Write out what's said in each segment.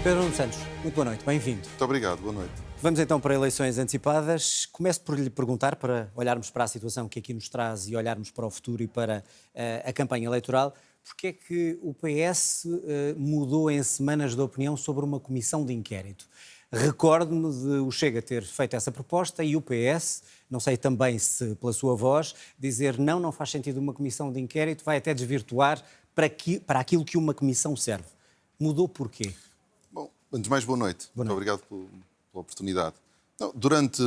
Pedro Nuno Santos, muito boa noite, bem-vindo. Muito obrigado, boa noite. Vamos então para eleições antecipadas. Começo por lhe perguntar, para olharmos para a situação que aqui nos traz e olharmos para o futuro e para a campanha eleitoral, porque é que o PS mudou em semanas de opinião sobre uma comissão de inquérito? Recordo-me de o Chega ter feito essa proposta e o PS, não sei também se pela sua voz, dizer não faz sentido uma comissão de inquérito, vai até desvirtuar para aquilo que uma comissão serve. Mudou porquê? Bom, antes de mais, boa noite. Boa noite. Muito obrigado pela oportunidade. Não, durante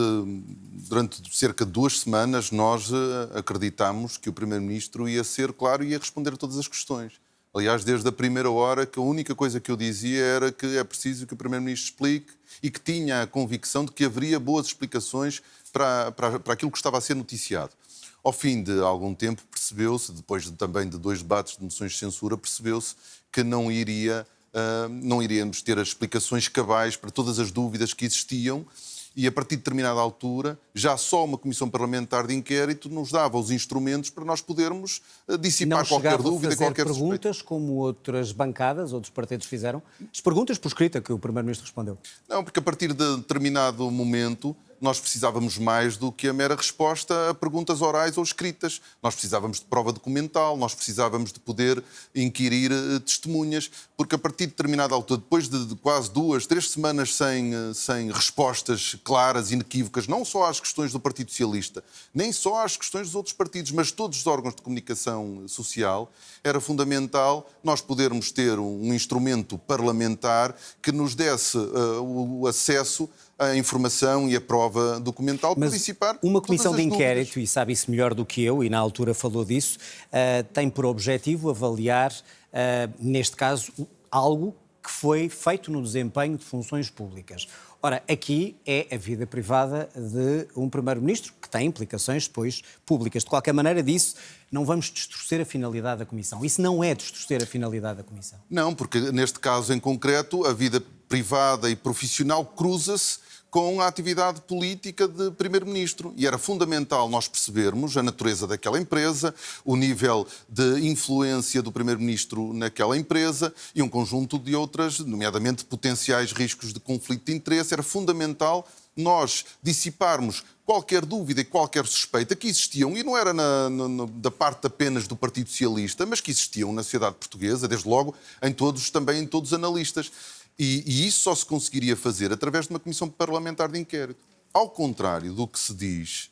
cerca de 2 semanas, nós acreditámos que o Primeiro-Ministro ia ser claro e ia responder a todas as questões. Aliás, desde a primeira hora, que a única coisa que eu dizia era que é preciso que o Primeiro-Ministro explique e que tinha a convicção de que haveria boas explicações para aquilo que estava a ser noticiado. Ao fim de algum tempo, percebeu-se, depois também de 2 debates de moções de censura, percebeu-se que não iríamos ter as explicações cabais para todas as dúvidas que existiam e, a partir de determinada altura, já só uma comissão parlamentar de inquérito nos dava os instrumentos para nós podermos dissipar qualquer dúvida, qualquer suspeita. Não perguntas, como outras bancadas, outros partidos fizeram? As perguntas por escrita que o Primeiro-Ministro respondeu. Não, porque a partir de determinado momento nós precisávamos mais do que a mera resposta a perguntas orais ou escritas. Nós precisávamos de prova documental, nós precisávamos de poder inquirir testemunhas, porque a partir de determinada altura, depois de quase 2, 3 semanas sem respostas claras, inequívocas, não só às questões do Partido Socialista, nem só às questões dos outros partidos, mas todos os órgãos de comunicação social, era fundamental nós podermos ter um instrumento parlamentar que nos desse o acesso à informação e à prova documental para dissipar uma comissão de inquérito, dúvidas. e sabe isso melhor do que eu, e na altura falou disso, tem por objetivo avaliar, neste caso, algo que foi feito no desempenho de funções públicas. Ora, aqui é a vida privada de um Primeiro-Ministro, que tem implicações depois públicas. De qualquer maneira, disso, não vamos distorcer a finalidade da Comissão. Isso não é distorcer a finalidade da Comissão. Não, porque neste caso em concreto, a vida privada e profissional cruza-se com a atividade política de Primeiro-Ministro. E era fundamental nós percebermos a natureza daquela empresa, o nível de influência do Primeiro-Ministro naquela empresa e um conjunto de outras, nomeadamente potenciais riscos de conflito de interesse. Era fundamental nós dissiparmos qualquer dúvida e qualquer suspeita que existiam, e não era da parte apenas do Partido Socialista, mas que existiam na sociedade portuguesa, desde logo também em todos os analistas. E isso só se conseguiria fazer através de uma comissão parlamentar de inquérito. Ao contrário do que se diz,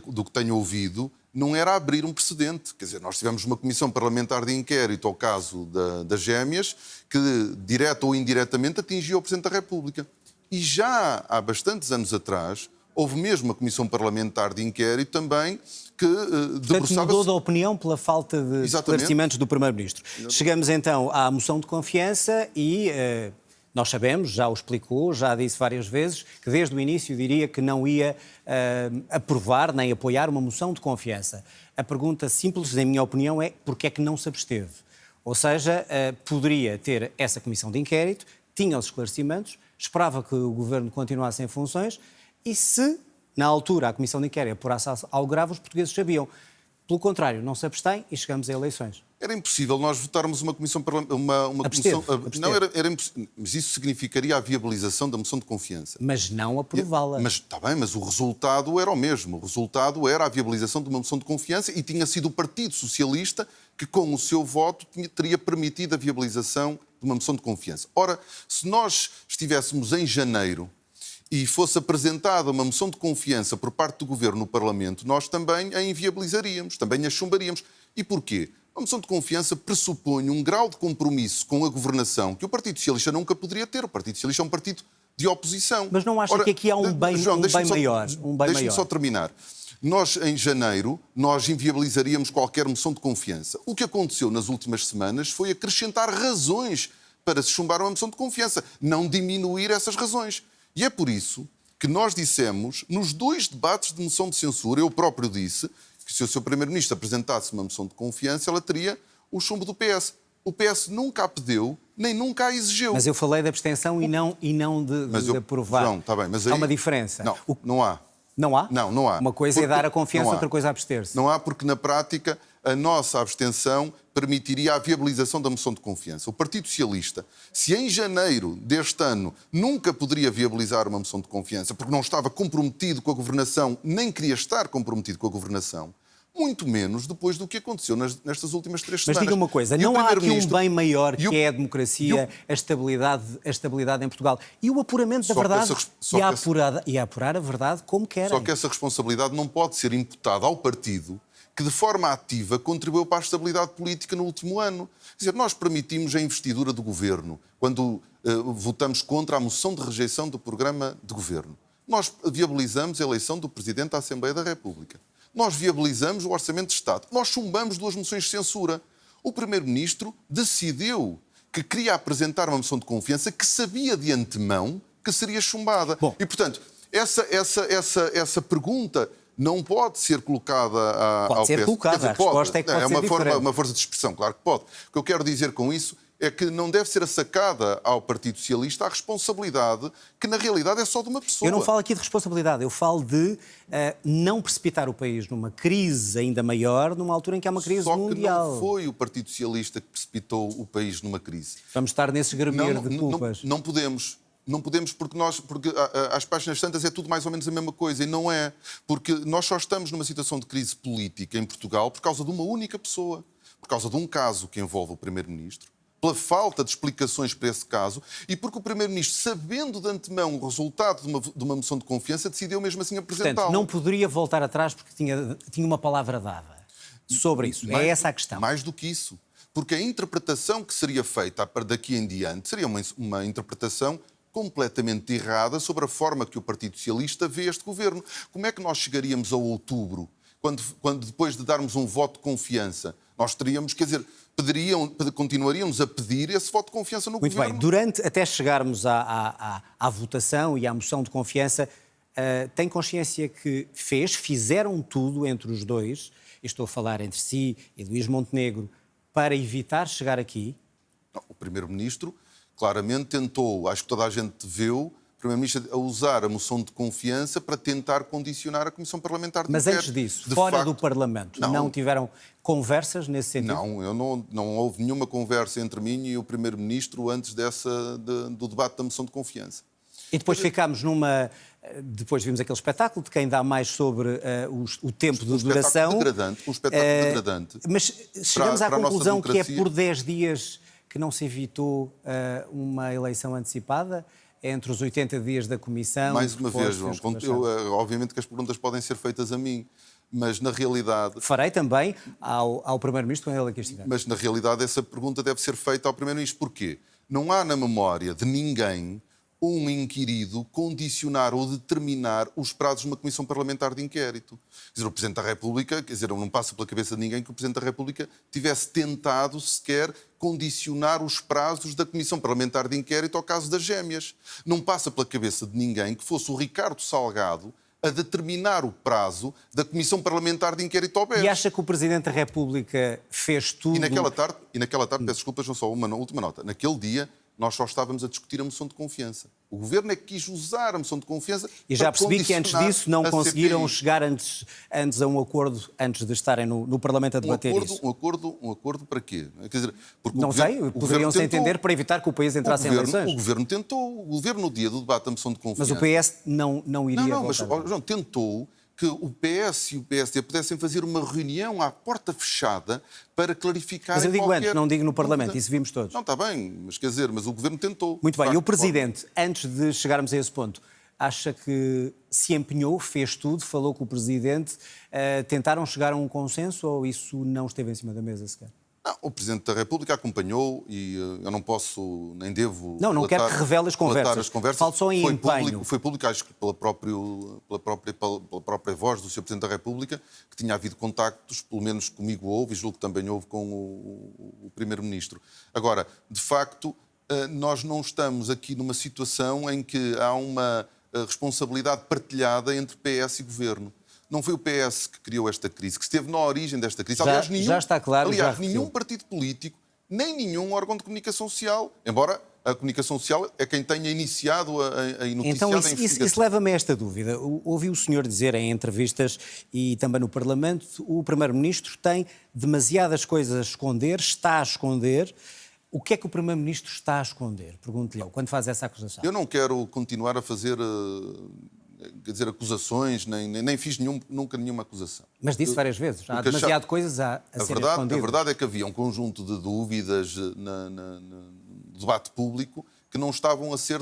do que tenho ouvido, não era abrir um precedente. Quer dizer, nós tivemos uma comissão parlamentar de inquérito ao caso das gêmeas, que, direta ou indiretamente, atingiu o Presidente da República. E já há bastantes anos atrás, houve mesmo uma comissão parlamentar de inquérito também que Portanto, mudou de opinião pela falta de esclarecimentos do Primeiro-Ministro. Chegamos então à moção de confiança e nós sabemos, já o explicou, já disse várias vezes, que desde o início diria que não ia aprovar nem apoiar uma moção de confiança. A pergunta simples, na minha opinião, é porque é que não se absteve? Ou seja, poderia ter essa comissão de inquérito, tinha os esclarecimentos, esperava que o Governo continuasse em funções e se, na altura, a comissão de inquérito apurasse algo grave, os portugueses sabiam. Pelo contrário, não se abstém e chegamos a eleições. Era impossível nós votarmos uma comissão... Absteve. Não, era impossível. Mas isso significaria a viabilização da moção de confiança. Mas não aprová-la. Mas está bem, mas o resultado era o mesmo. O resultado era a viabilização de uma moção de confiança e tinha sido o Partido Socialista que, com o seu voto, teria permitido a viabilização de uma moção de confiança. Ora, se nós estivéssemos em janeiro e fosse apresentada uma moção de confiança por parte do Governo no Parlamento, nós também a inviabilizaríamos, também a chumbaríamos. E porquê? A moção de confiança pressupõe um grau de compromisso com a governação que o Partido Socialista nunca poderia ter. O Partido Socialista é um partido de oposição. Mas não acha que aqui há um bem maior? Deixe-me só terminar. Nós, em janeiro, nós inviabilizaríamos qualquer moção de confiança. O que aconteceu nas últimas semanas foi acrescentar razões para se chumbar uma moção de confiança, não diminuir essas razões. E é por isso que nós dissemos, nos 2 debates de moção de censura, eu próprio disse que se o seu Primeiro-Ministro apresentasse uma moção de confiança, ela teria o chumbo do PS. O PS nunca a pediu, nem nunca a exigiu. Mas eu falei de abstenção e não de aprovar. João, está bem, mas aí... Há uma diferença. Não há. Não há? Não há. Uma coisa é dar a confiança, outra coisa é abster-se. Não há porque, na prática, a nossa abstenção permitiria a viabilização da moção de confiança. O Partido Socialista, se em janeiro deste ano nunca poderia viabilizar uma moção de confiança, porque não estava comprometido com a governação, nem queria estar comprometido com a governação, muito menos depois do que aconteceu nestas últimas 3 semanas. Mas diga uma coisa, não há aqui um bem maior que é a democracia, a estabilidade em Portugal e o apuramento da verdade e apurar a verdade como querem. Só que essa responsabilidade não pode ser imputada ao partido que de forma ativa contribuiu para a estabilidade política no último ano. Quer dizer, nós permitimos a investidura do governo quando votamos contra a moção de rejeição do programa de governo. Nós viabilizamos a eleição do Presidente da Assembleia da República. Nós viabilizamos o Orçamento de Estado. Nós chumbamos 2 moções de censura. O Primeiro-Ministro decidiu que queria apresentar uma moção de confiança que sabia de antemão que seria chumbada. Bom. E, portanto, essa pergunta não pode ser colocada ao PS. Pode ser colocada, a resposta é que pode ser diferente. É uma força de expressão, claro que pode. O que eu quero dizer com isso é que não deve ser assacada ao Partido Socialista a responsabilidade que, na realidade, é só de uma pessoa. Eu não falo aqui de responsabilidade, eu falo de não precipitar o país numa crise ainda maior, numa altura em que há uma crise mundial. Só que não foi o Partido Socialista que precipitou o país numa crise. Vamos estar nesse gremeiro de culpas. Não podemos. Não podemos porque às páginas tantas é tudo mais ou menos a mesma coisa e não é. Porque nós só estamos numa situação de crise política em Portugal por causa de uma única pessoa, por causa de um caso que envolve o Primeiro-Ministro, pela falta de explicações para esse caso e porque o Primeiro-Ministro, sabendo de antemão o resultado de uma moção de confiança, decidiu mesmo assim apresentá-lo. Portanto, não poderia voltar atrás porque tinha uma palavra dada sobre isso. É essa a questão. Mais do que isso. Porque a interpretação que seria feita daqui em diante seria uma interpretação completamente errada sobre a forma que o Partido Socialista vê este governo. Como é que nós chegaríamos a outubro, quando depois de darmos um voto de confiança, nós teríamos, quer dizer, continuaríamos a pedir esse voto de confiança no governo? Muito bem, até chegarmos à votação e à moção de confiança, tem consciência que fizeram tudo entre os dois, e estou a falar entre si e Luís Montenegro, para evitar chegar aqui? Não, o Primeiro-Ministro claramente tentou, acho que toda a gente viu, o Primeiro-Ministro a usar a moção de confiança para tentar condicionar a Comissão Parlamentar de Inquérito. Mas antes disso, fora do Parlamento, não tiveram conversas nesse sentido? Não houve nenhuma conversa entre mim e o Primeiro-Ministro antes do debate da moção de confiança. E depois ficámos depois vimos aquele espetáculo de quem dá mais sobre o tempo de duração. Um espetáculo degradante. Mas chegamos à conclusão que é por 10 dias que não se evitou uma eleição antecipada entre os 80 dias da Comissão... Mais uma vez, João, obviamente que as perguntas podem ser feitas a mim, mas na realidade... Farei também ao Primeiro-Ministro quando ele aqui estiver. Mas na realidade essa pergunta deve ser feita ao Primeiro-Ministro. Porquê? Não há na memória de ninguém um inquirido condicionar ou determinar os prazos de uma Comissão Parlamentar de Inquérito. Quer dizer, o Presidente da República, não passa pela cabeça de ninguém que o Presidente da República tivesse tentado sequer condicionar os prazos da Comissão Parlamentar de Inquérito ao caso das Gêmeas. Não passa pela cabeça de ninguém que fosse o Ricardo Salgado a determinar o prazo da Comissão Parlamentar de Inquérito ao BES. E acha que o Presidente da República fez tudo... E naquela tarde, peço desculpas, não só uma última nota, naquele dia nós só estávamos a discutir a moção de confiança. O Governo é que quis usar a moção de confiança e já percebi que antes disso não conseguiram chegar antes a um acordo, antes de estarem no Parlamento a debater isso. Um acordo para quê? Quer dizer, porque não sei, poderiam-se entender para evitar que o país entrasse em eleições. O Governo tentou, o Governo no dia do debate da moção de confiança... Mas o PS não iria votar. Mas João, tentou que o PS e o PSD pudessem fazer uma reunião à porta fechada para clarificar... Mas eu digo antes, não digo no Parlamento, isso vimos todos. Não, está bem, mas o Governo tentou. Muito bem, e o Presidente, antes de chegarmos a esse ponto, acha que se empenhou, fez tudo, falou com o Presidente, tentaram chegar a um consenso ou isso não esteve em cima da mesa sequer? Não, o Presidente da República acompanhou e eu não posso, nem devo... Não quero que revele as conversas. Falo só em empenho. Foi público, acho que pela própria voz do Sr. Presidente da República, que tinha havido contactos, pelo menos comigo houve, e julgo que também houve com o Primeiro-Ministro. Agora, de facto, nós não estamos aqui numa situação em que há uma responsabilidade partilhada entre PS e Governo. Não foi o PS que criou esta crise, que esteve na origem desta crise. Já está claro. Nenhum partido político, nem nenhum órgão de comunicação social, embora A comunicação social é quem tenha iniciado a noticiada então, a investigação. Isso leva-me a esta dúvida. Ouvi o senhor dizer em entrevistas e também no Parlamento, o Primeiro-Ministro tem demasiadas coisas a esconder, está a esconder. O que é que o Primeiro-Ministro está a esconder? Pergunto-lhe eu, quando faz essa acusação. Eu não quero continuar a fazer acusações, nem fiz nunca nenhuma acusação. Mas disse várias vezes, há demasiado coisas a ser escondidas. A verdade é que havia um conjunto de dúvidas no debate público que não estavam a ser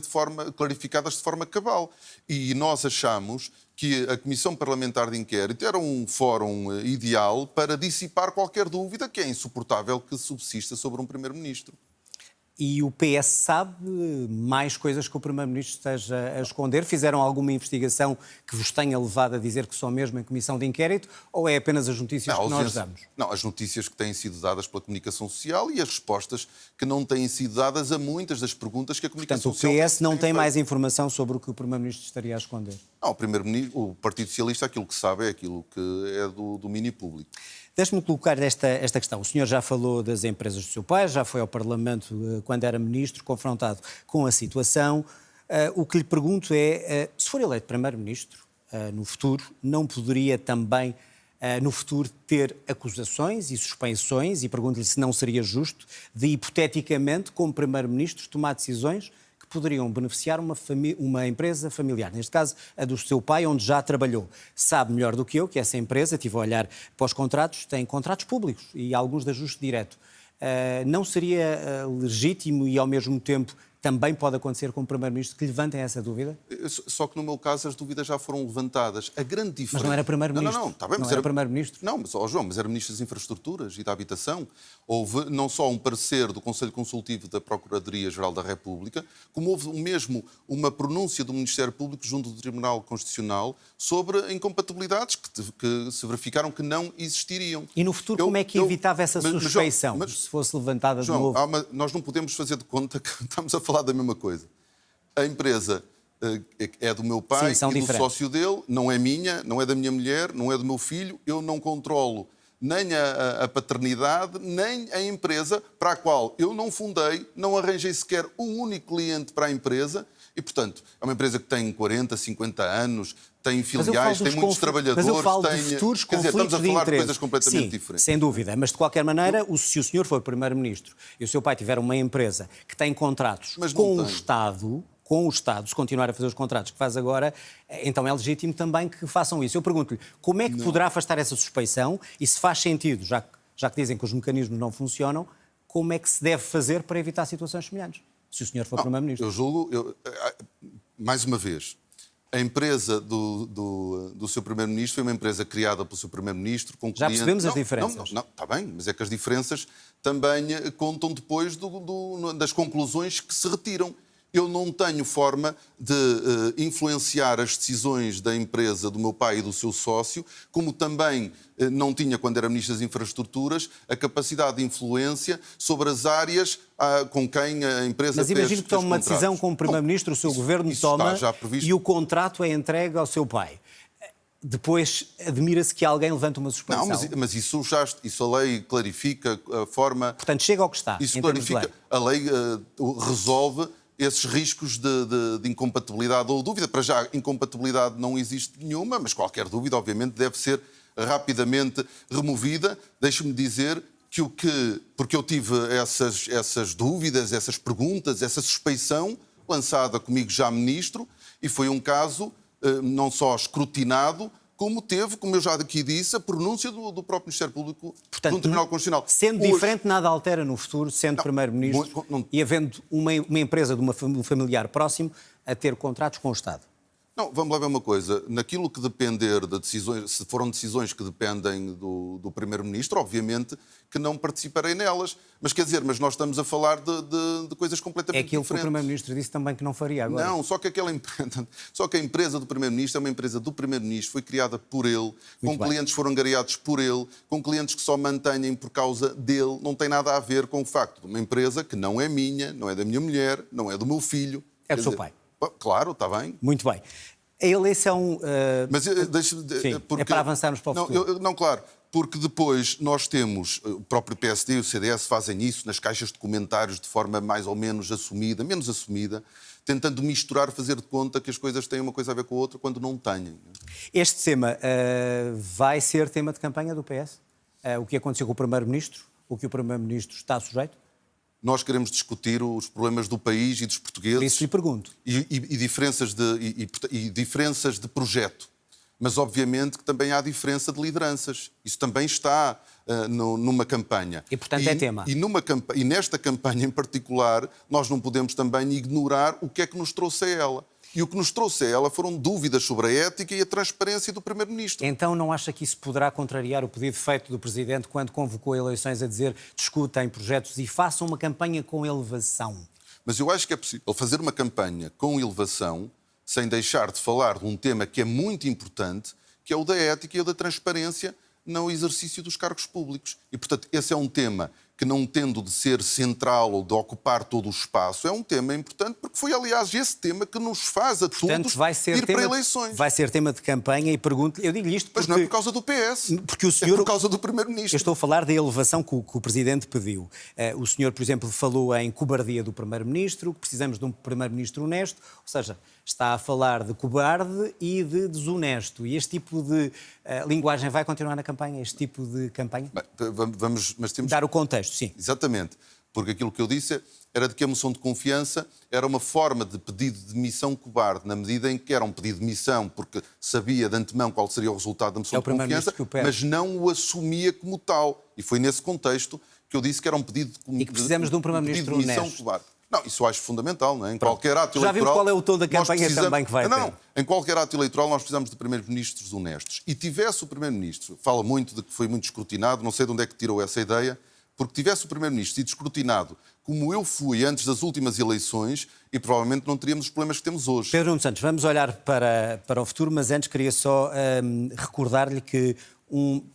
clarificadas de forma cabal. E nós achamos que a Comissão Parlamentar de Inquérito era um fórum ideal para dissipar qualquer dúvida que é insuportável que subsista sobre um Primeiro-Ministro. E o PS sabe mais coisas que o Primeiro-Ministro esteja a esconder? Fizeram alguma investigação que vos tenha levado a dizer que só mesmo em comissão de inquérito? Ou é apenas as notícias que nós damos? Não, as notícias que têm sido dadas pela comunicação social e as respostas que não têm sido dadas a muitas das perguntas que a comunicação social... Portanto, o PS não tem mais informação sobre o que o Primeiro-Ministro estaria a esconder? Não, o Partido Socialista aquilo que sabe é aquilo que é do domínio público. Deixe-me colocar esta questão. O senhor já falou das empresas do seu pai, já foi ao Parlamento quando era ministro, confrontado com a situação. O que lhe pergunto é, se for eleito primeiro-ministro no futuro, não poderia também, no futuro, ter acusações e suspeições, e pergunto-lhe se não seria justo, de, hipoteticamente, como primeiro-ministro, tomar decisões que poderiam beneficiar uma empresa familiar, neste caso a do seu pai, onde já trabalhou. Sabe melhor do que eu que essa empresa, estive a olhar para os contratos, tem contratos públicos e alguns de ajuste direto. Não seria legítimo e, ao mesmo tempo, também pode acontecer com o Primeiro-Ministro que levantem essa dúvida? Só que, no meu caso, as dúvidas já foram levantadas. A grande diferença... Mas não era Primeiro-Ministro? Não, está bem, mas era Primeiro-Ministro? Não, João, mas era Ministro das Infraestruturas e da Habitação. Houve não só um parecer do Conselho Consultivo da Procuradoria-Geral da República, como houve mesmo uma pronúncia do Ministério Público junto do Tribunal Constitucional sobre incompatibilidades que se verificaram que não existiriam. E no futuro, como é que evitava essa suspeição, se fosse levantada de novo? Nós não podemos fazer de conta que estamos a falar da mesma coisa. A empresa é do meu pai e do sócio dele, não é minha, não é da minha mulher, não é do meu filho. Eu não controlo nem a paternidade, nem a empresa para a qual eu não fundei, não arranjei sequer um único cliente para a empresa. E, portanto, é uma empresa que tem 40, 50 anos, tem filiais, tem muitos trabalhadores... Mas eu falo de futuros conflitos estamos a falar de interesse. de coisas completamente diferentes. Sem dúvida. Mas, de qualquer maneira, se o senhor for Primeiro-Ministro e o seu pai tiver uma empresa que tem contratos com o Estado, se continuar a fazer os contratos que faz agora, então é legítimo também que façam isso. Eu pergunto-lhe, como é que poderá afastar essa suspeição e se faz sentido, já que dizem que os mecanismos não funcionam, como é que se deve fazer para evitar situações semelhantes? Se o senhor for Primeiro-Ministro. Eu julgo, mais uma vez, a empresa do seu Primeiro-Ministro foi uma empresa criada pelo seu Primeiro-Ministro com clientes... Já percebemos as diferenças. Não, está bem, mas é que as diferenças também contam depois das conclusões que se retiram. Eu não tenho forma de influenciar as decisões da empresa do meu pai e do seu sócio, como também não tinha, quando era Ministro das Infraestruturas, a capacidade de influência sobre as áreas com quem a empresa fez. Mas imagino que toma uma decisão como Primeiro-Ministro, o seu governo toma e o contrato é entregue ao seu pai. Depois admira-se que alguém levante uma suspeição. Não, mas isso a lei clarifica a forma... Portanto, chega ao que está. Isso clarifica. A lei resolve esses riscos de incompatibilidade ou dúvida. Para já, incompatibilidade não existe nenhuma, mas qualquer dúvida, obviamente, deve ser rapidamente removida. Deixe-me dizer porque eu tive essas dúvidas, essas perguntas, essa suspeição lançada comigo já ministro, e foi um caso não só escrutinado, como teve, como eu já aqui disse, a pronúncia do próprio Ministério Público no Tribunal Constitucional. Sendo diferente, nada altera no futuro, sendo Primeiro-Ministro e havendo uma empresa de um familiar próximo a ter contratos com o Estado. Não, vamos lá ver uma coisa. Naquilo que depender de decisões, se foram decisões que dependem do Primeiro-Ministro, obviamente que não participarei nelas. Mas quer dizer, nós estamos a falar de coisas completamente diferentes. É aquilo que o Primeiro-Ministro disse também que não faria agora. Não, só que a empresa do Primeiro-Ministro é uma empresa do Primeiro-Ministro, foi criada por ele, com clientes que foram angariados por ele, com clientes que só mantêm por causa dele. Não tem nada a ver com o facto de uma empresa que não é minha, não é da minha mulher, não é do meu filho. É do seu pai. Claro, está bem. Muito bem. A eleição... Mas sim, porque... é para avançarmos para o futuro. Não, claro. Porque depois nós temos, o próprio PSD e o CDS fazem isso nas caixas de comentários de forma mais ou menos assumida, menos assumida, tentando misturar, fazer de conta que as coisas têm uma coisa a ver com a outra quando não têm. Este tema vai ser tema de campanha do PS? O que aconteceu com o Primeiro-Ministro? O que o Primeiro-Ministro está sujeito? Nós queremos discutir os problemas do país e dos portugueses. Por isso lhe pergunto. E diferenças de projeto. Mas, obviamente, que também há diferença de lideranças. Isso também está numa campanha. E, portanto, é tema. E nesta campanha em particular, nós não podemos também ignorar o que é que nos trouxe a ela. E o que nos trouxe a ela foram dúvidas sobre a ética e a transparência do Primeiro-Ministro. Então não acha que isso poderá contrariar o pedido feito do Presidente quando convocou eleições a dizer discutem projetos e façam uma campanha com elevação? Mas eu acho que é possível fazer uma campanha com elevação sem deixar de falar de um tema que é muito importante, que é o da ética e o da transparência no exercício dos cargos públicos. E, portanto, esse é um tema que, não tendo de ser central ou de ocupar todo o espaço, é um tema importante, porque foi, aliás, esse tema que nos faz a todos ir para eleições. Vai ser tema de campanha e pergunto-lhe, eu digo-lhe isto porque... Mas não é por causa do PS, porque o senhor... é por causa do Primeiro-Ministro. Eu estou a falar da elevação que o Presidente pediu. O senhor, por exemplo, falou em cobardia do Primeiro-Ministro, que precisamos de um Primeiro-Ministro honesto, ou seja, está a falar de cobarde e de desonesto. E este tipo de linguagem vai continuar na campanha? Este tipo de campanha? Bem, mas temos... Dar o contexto, sim. Exatamente. Porque aquilo que eu disse era de que a moção de confiança era uma forma de pedido de demissão cobarde, na medida em que era um pedido de demissão porque sabia de antemão qual seria o resultado da moção de confiança, mas não o assumia como tal. E foi nesse contexto que eu disse que era um pedido e que precisamos de um Primeiro-Ministro honesto. Cobarde. Não, isso eu acho fundamental, não é? Em qualquer ato eleitoral... Já vimos qual é o tom da campanha também que vai ter. Não, em qualquer ato eleitoral nós precisamos de Primeiros-Ministros honestos. E tivesse o Primeiro-Ministro, fala muito de que foi muito escrutinado, não sei de onde é que tirou essa ideia, porque tivesse o Primeiro-Ministro sido escrutinado como eu fui antes das últimas eleições e provavelmente não teríamos os problemas que temos hoje. Pedro Nuno Santos, vamos olhar para o futuro, mas antes queria só recordar-lhe que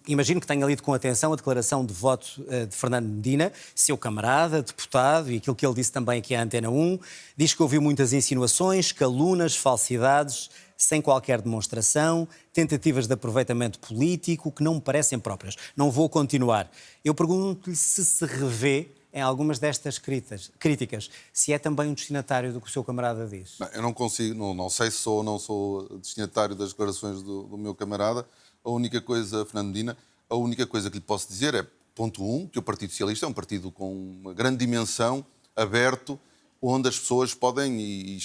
imagino que tenha lido com atenção a declaração de voto de Fernando Medina, seu camarada, deputado, e aquilo que ele disse também aqui à Antena 1. Diz que ouviu muitas insinuações, calunas, falsidades, sem qualquer demonstração, tentativas de aproveitamento político que não me parecem próprias. Não vou continuar. Eu pergunto-lhe se revê em algumas destas críticas, se é também um destinatário do que o seu camarada diz. Não, eu não consigo, não sei se sou ou não sou destinatário das declarações do meu camarada. A única coisa, Fernando Medina, a única coisa que lhe posso dizer é, ponto 1, que o Partido Socialista é um partido com uma grande dimensão, aberto, onde as pessoas podem e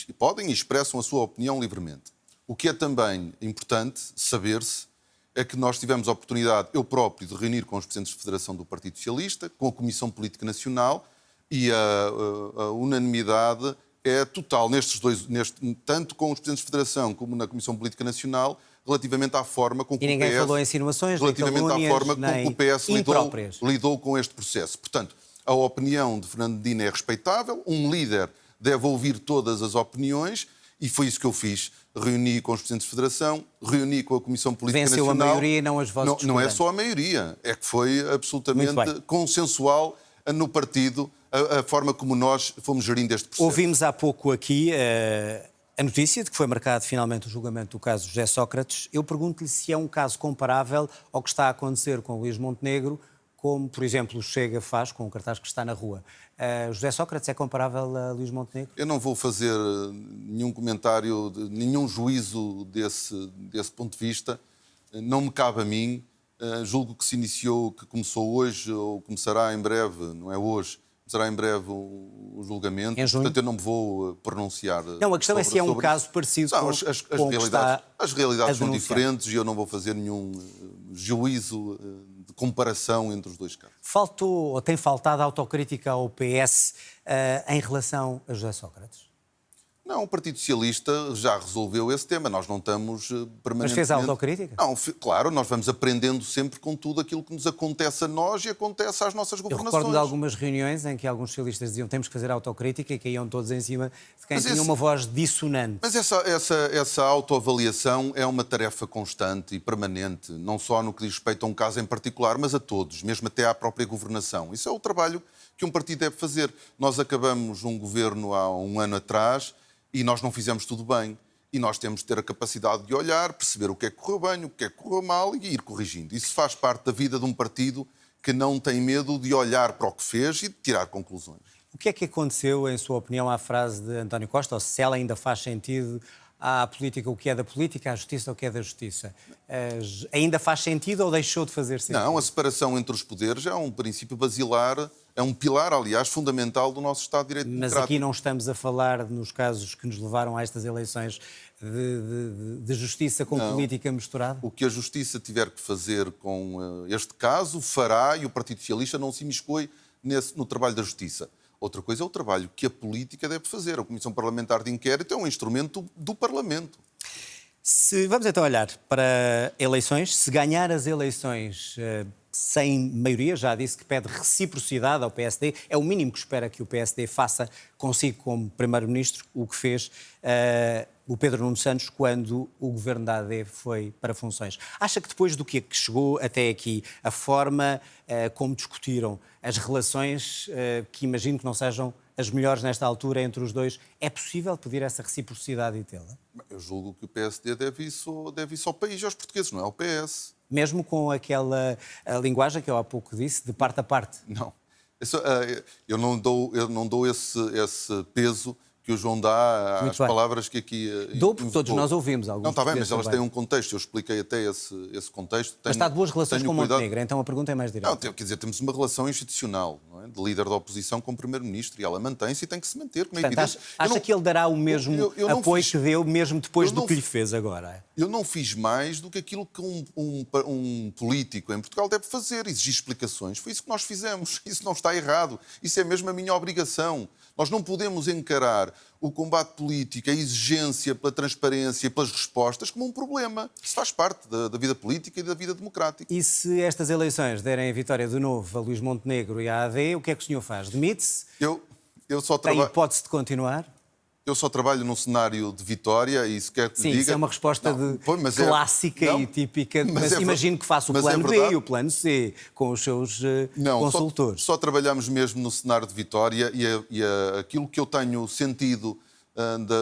expressam a sua opinião livremente. O que é também importante saber-se é que nós tivemos a oportunidade, eu próprio, de reunir com os presidentes de Federação do Partido Socialista, com a Comissão Política Nacional, e a unanimidade é total tanto com os presidentes de Federação como na Comissão Política Nacional, relativamente à forma com que o PS... falou em insinuações, relativamente à forma com que o PS lidou com este processo. Portanto, a opinião de Fernando Medina é respeitável, um líder deve ouvir todas as opiniões, e foi isso que eu fiz. Reuni com os presidentes de Federação, reuni com a Comissão Política Venceu Nacional. A maioria e não as vozes não é só a maioria, é que foi absolutamente consensual no partido a forma como nós fomos gerindo este processo. Ouvimos há pouco aqui a notícia de que foi marcado finalmente o julgamento do caso José Sócrates. Eu pergunto-lhe se é um caso comparável ao que está a acontecer com Luís Montenegro, como, por exemplo, o Chega faz com o cartaz que está na rua. José Sócrates é comparável a Luís Montenegro? Eu não vou fazer nenhum comentário, nenhum juízo desse ponto de vista. Não me cabe a mim. Julgo que que começou hoje, ou começará em breve, não é hoje, começará em breve o julgamento. Em junho? Portanto, eu não me vou pronunciar. Não, a questão é se é um caso parecido com as realidades são diferentes e eu não vou fazer nenhum juízo de comparação entre os dois casos. Faltou ou tem faltado autocrítica ao PS em relação a José Sócrates? Não, o Partido Socialista já resolveu esse tema. Nós não estamos permanentemente... Mas fez a autocrítica? Não, claro, nós vamos aprendendo sempre com tudo aquilo que nos acontece a nós e acontece às nossas governações. Eu recordo de algumas reuniões em que alguns socialistas diziam temos que fazer autocrítica e caíam todos em cima de quem tinha uma voz dissonante. Mas essa autoavaliação é uma tarefa constante e permanente, não só no que diz respeito a um caso em particular, mas a todos, mesmo até à própria governação. Isso é o trabalho que um partido deve fazer. Nós acabamos um governo há um ano atrás e nós não fizemos tudo bem. E nós temos de ter a capacidade de olhar, perceber o que é que correu bem, o que é que correu mal e ir corrigindo. Isso faz parte da vida de um partido que não tem medo de olhar para o que fez e de tirar conclusões. O que é que aconteceu, em sua opinião, à frase de António Costa, ou se ela ainda faz sentido, à política o que é da política, à justiça o que é da justiça? Ainda faz sentido ou deixou de fazer sentido? Não, a separação entre os poderes é um princípio basilar, é um pilar, aliás, fundamental do nosso Estado de Direito Mas democrático. aqui não estamos a falar, nos casos que nos levaram a estas eleições, de justiça com política misturada? O que a Justiça tiver que fazer com este caso, fará, e o Partido Socialista não se imiscui no trabalho da Justiça. Outra coisa é o trabalho que a política deve fazer. A Comissão Parlamentar de Inquérito é um instrumento do Parlamento. Vamos então olhar para eleições. Se ganhar as eleições sem maioria, já disse que pede reciprocidade ao PSD, é o mínimo que espera que o PSD faça consigo como Primeiro-Ministro, o que fez o Pedro Nuno Santos quando o governo da AD foi para funções. Acha que depois do que chegou até aqui, a forma como discutiram as relações, que imagino que não sejam as melhores nesta altura entre os dois, é possível pedir essa reciprocidade e tê-la? Eu julgo que o PSD deve isso ao país e aos portugueses, não é ao PS. Mesmo com aquela linguagem que eu há pouco disse, de parte a parte? Não. Eu não dou esse peso que o João dá às palavras que aqui dou, porque todos nós ouvimos alguns. Não, está bem, mas elas têm um contexto. Eu expliquei até esse contexto. Mas está de boas relações com o Montenegro, então a pergunta é mais direta. Não, quer dizer, temos uma relação institucional, não é? De líder da oposição com o Primeiro-Ministro, e ela mantém-se e tem que se manter, como é evidente. Acha que ele dará o mesmo apoio que deu, mesmo depois do que lhe fez agora? Eu não fiz mais do que aquilo que um político em Portugal deve fazer, exigir explicações. Foi isso que nós fizemos. Isso não está errado. Isso é mesmo a minha obrigação. Nós não podemos encarar o combate político, a exigência pela transparência e pelas respostas como um problema. Isso faz parte da vida política e da vida democrática. E se estas eleições derem a vitória de novo a Luís Montenegro e à AD, o que é que o senhor faz? Demite-se? Eu só Tem hipótese de continuar? Eu só trabalho num cenário de vitória e se quer que Sim, diga... isso é uma resposta clássica e típica, mas imagino que faça o plano B e o plano C com os seus consultores. Só trabalhamos mesmo no cenário de vitória e aquilo que eu tenho sentido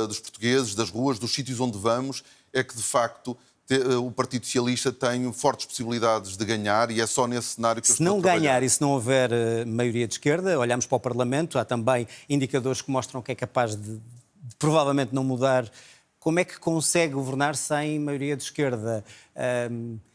dos portugueses, das ruas, dos sítios onde vamos, é que, de facto, o Partido Socialista tem fortes possibilidades de ganhar e é só nesse cenário que eu estou a trabalhar. Se não ganhar e se não houver maioria de esquerda, olhamos para o Parlamento, há também indicadores que mostram que é capaz de provavelmente não mudar. Como é que consegue governar sem maioria de esquerda?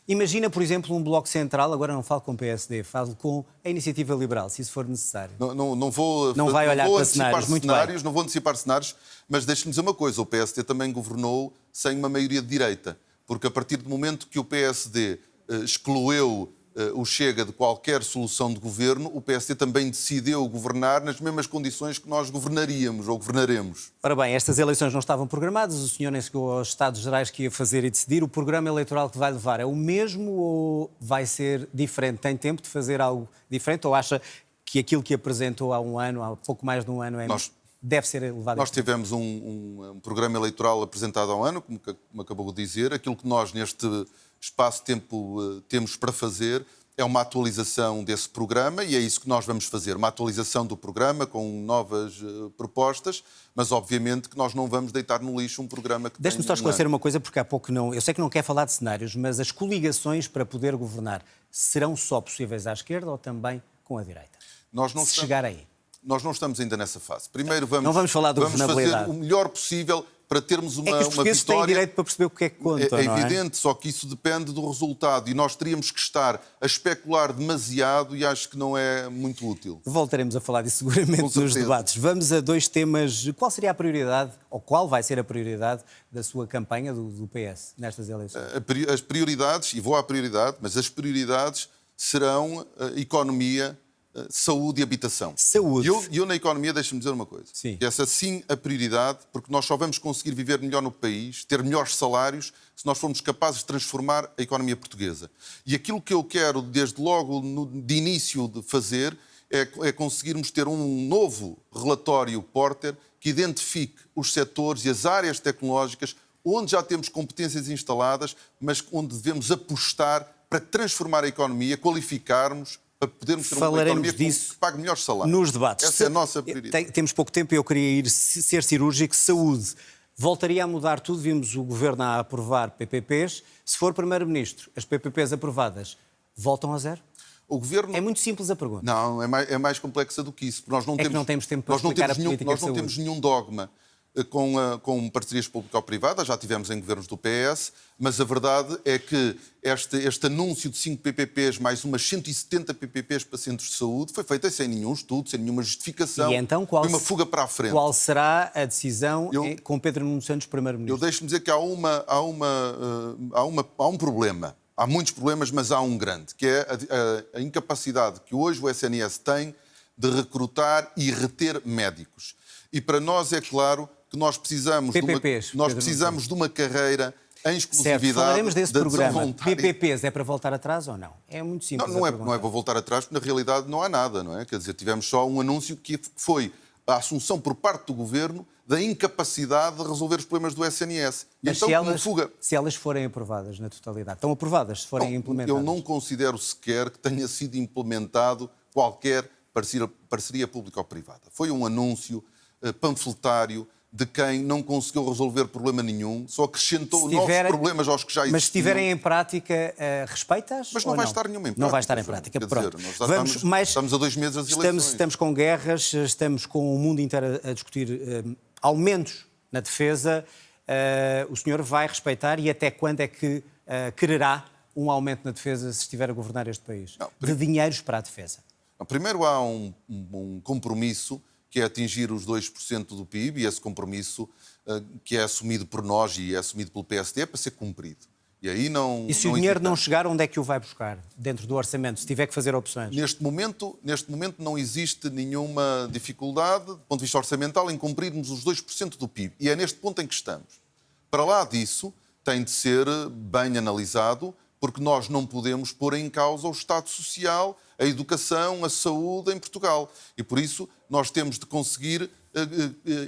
Imagina, por exemplo, um Bloco Central, agora não falo com o PSD, falo com a Iniciativa Liberal, se isso for necessário. Não vai olhar para cenários, não vou antecipar cenários, mas deixe-me dizer uma coisa, o PSD também governou sem uma maioria de direita, porque a partir do momento que o PSD excluiu o Chega de qualquer solução de governo, o PSD também decidiu governar nas mesmas condições que nós governaríamos ou governaremos. Ora bem, estas eleições não estavam programadas, o senhor nem chegou aos Estados Gerais que ia fazer e decidir. O programa eleitoral que vai levar é o mesmo ou vai ser diferente? Tem tempo de fazer algo diferente ou acha que aquilo que apresentou há um ano, há pouco mais de um ano, deve ser levado? Nós tivemos um programa eleitoral apresentado há um ano, como acabou de dizer. Aquilo que nós, neste espaço de tempo, temos para fazer é uma atualização desse programa e é isso que nós vamos fazer, uma atualização do programa com novas propostas, mas obviamente que nós não vamos deitar no lixo um programa que Deixe-me só esclarecer uma coisa, porque há pouco não... Eu sei que não quer falar de cenários, mas as coligações para poder governar serão só possíveis à esquerda ou também com a direita? Se chegar aí. Nós não estamos ainda nessa fase. Primeiro não vamos falar de governabilidade. Fazer o melhor possível para termos uma vitória. É que os portugueses têm direito para perceber o que é que conta, é evidente, só que isso depende do resultado e nós teríamos que estar a especular demasiado e acho que não é muito útil. Voltaremos a falar disso seguramente nos debates. Vamos a dois temas. Qual seria a prioridade, ou qual vai ser a prioridade da sua campanha do PS nestas eleições? As prioridades, e vou à prioridade, mas as prioridades serão economia, saúde e habitação. Saúde. E eu na economia, deixa-me dizer uma coisa. Sim. Que essa sim a prioridade, porque nós só vamos conseguir viver melhor no país, ter melhores salários, se nós formos capazes de transformar a economia portuguesa. E aquilo que eu quero, desde logo de início de fazer, é conseguirmos ter um novo relatório Porter que identifique os setores e as áreas tecnológicas onde já temos competências instaladas, mas onde devemos apostar para transformar a economia, qualificarmos, para podermos ter uma economia que pague melhores salários. Nos debates. Essa é a nossa prioridade. Temos pouco tempo e eu queria ser cirúrgico. Saúde. voltaria a mudar tudo. Vimos o Governo a aprovar PPPs. Se for Primeiro-Ministro, as PPPs aprovadas voltam a zero? O Governo... É muito simples a pergunta. Não, é mais complexa do que isso. Nós não não temos tempo para explicar a política de saúde. Nós não temos nenhum dogma com parcerias público-privadas, já tivemos em governos do PS, mas a verdade é que este anúncio de 5 PPPs mais umas 170 PPPs para centros de saúde foi feito sem nenhum estudo, sem nenhuma justificação, e então, foi uma fuga para a frente. Qual será a decisão com Pedro Nuno Santos Primeiro-Ministro? Eu deixo-me dizer que há um problema. Há muitos problemas, mas há um grande, que é a incapacidade que hoje o SNS tem de recrutar e reter médicos. E para nós é claro que nós precisamos, de uma carreira em exclusividade. Certo, falaremos desse programa. PPPs é para voltar atrás ou não? É muito simples. Não é para voltar atrás, porque na realidade não há nada, não é? Quer dizer, tivemos só um anúncio que foi a assunção por parte do Governo da incapacidade de resolver os problemas do SNS. Mas então, se elas forem aprovadas na totalidade, estão aprovadas, se forem implementadas? Eu não considero sequer que tenha sido implementado qualquer parceria público-privada. Foi um anúncio panfletário de quem não conseguiu resolver problema nenhum, só acrescentou novos problemas aos que já existiam. Mas se estiverem em prática, respeita-as? Mas não vai estar nenhuma em prática. Não vai estar em prática, pronto. Estamos a 2 meses das eleições. Estamos com guerras, estamos com o mundo inteiro a discutir aumentos na defesa. O senhor vai respeitar e até quando é que quererá um aumento na defesa se estiver a governar este país? De dinheiros para a defesa. Primeiro há um compromisso que é atingir os 2% do PIB, e esse compromisso que é assumido por nós e é assumido pelo PSD é para ser cumprido. E aí não. E se o dinheiro não chegar, onde é que o vai buscar? Dentro do orçamento, se tiver que fazer opções? Neste momento não existe nenhuma dificuldade, do ponto de vista orçamental, em cumprirmos os 2% do PIB. E é neste ponto em que estamos. Para lá disso, tem de ser bem analisado, porque nós não podemos pôr em causa o Estado Social, a educação, a saúde em Portugal. E por isso nós temos de conseguir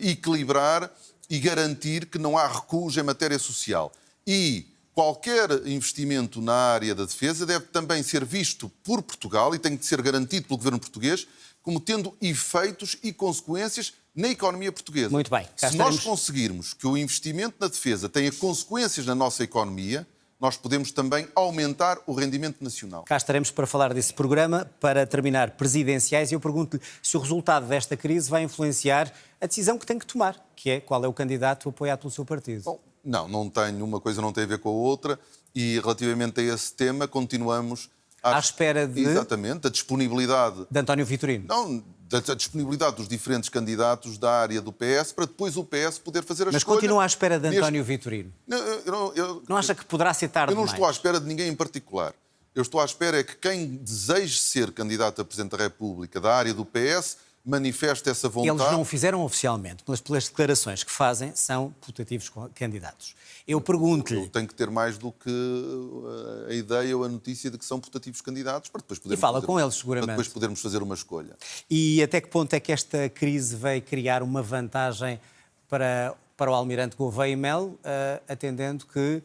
equilibrar e garantir que não há recuos em matéria social. E qualquer investimento na área da defesa deve também ser visto por Portugal e tem de ser garantido pelo governo português como tendo efeitos e consequências na economia portuguesa. Muito bem. Se nós conseguirmos que o investimento na defesa tenha consequências na nossa economia, nós podemos também aumentar o rendimento nacional. Cá estaremos para falar desse programa. Para terminar, presidenciais, e eu pergunto-lhe se o resultado desta crise vai influenciar a decisão que tem que tomar, que é qual é o candidato apoiado pelo seu partido. Bom, não tem, uma coisa não tem a ver com a outra, e relativamente a esse tema continuamos à espera de... Exatamente, a disponibilidade... De António Vitorino. Não, da disponibilidade dos diferentes candidatos da área do PS para depois o PS poder fazer a escolha. Mas continua à espera de António Vitorino? Não acha que poderá ser tarde demais? Eu não estou à espera de ninguém em particular. Eu estou à espera é que quem deseje ser candidato a Presidente da República da área do PS manifeste essa vontade. Eles não o fizeram oficialmente, mas pelas declarações que fazem, são putativos candidatos. Eu pergunto-lhe... Tem que ter mais do que a ideia ou a notícia de que são putativos candidatos para depois podermos... E fala com eles, seguramente. Para depois podermos fazer uma escolha. E até que ponto é que esta crise veio criar uma vantagem para o Almirante Gouveia e Melo, atendendo que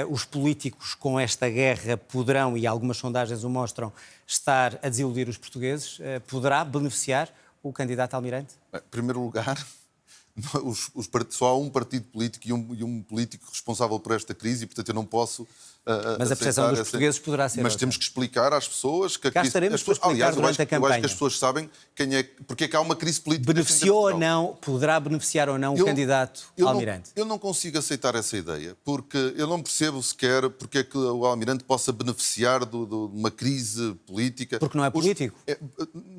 os políticos com esta guerra poderão, e algumas sondagens o mostram, estar a desiludir os portugueses? Poderá beneficiar o candidato Almirante? Em primeiro lugar, só há um partido político e um político responsável por esta crise e, portanto, eu não posso... Mas a percepção dos portugueses poderá ser... Mas temos que explicar às pessoas que a crise... Cá estaremos para explicar durante a campanha. Eu acho que as pessoas sabem porque é que há uma crise política... Beneficiou ou não, poderá beneficiar ou não o candidato Almirante? Eu não consigo aceitar essa ideia, porque eu não percebo sequer porque é que o Almirante possa beneficiar de uma crise política. Porque não é político.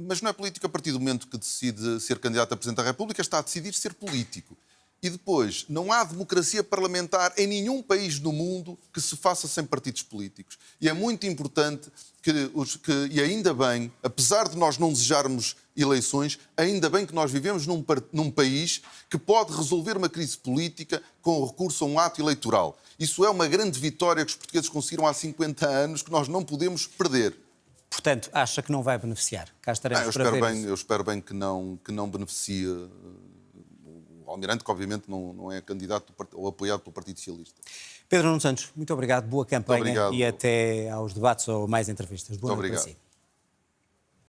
Mas não é político a partir do momento que decide ser candidato a Presidente da República, está a decidir ser político. E depois, não há democracia parlamentar em nenhum país do mundo que se faça sem partidos políticos. E é muito importante e ainda bem, apesar de nós não desejarmos eleições, ainda bem que nós vivemos num país que pode resolver uma crise política com recurso a um ato eleitoral. Isso é uma grande vitória que os portugueses conseguiram há 50 anos, que nós não podemos perder. Portanto, acha que não vai beneficiar? Cá estaremos para ver isso. Eu espero bem que não beneficie... O Almirante, que obviamente não é candidato ou apoiado pelo Partido Socialista. Pedro Nuno Santos, muito obrigado, boa campanha e até aos debates ou mais entrevistas. Boa noite para si.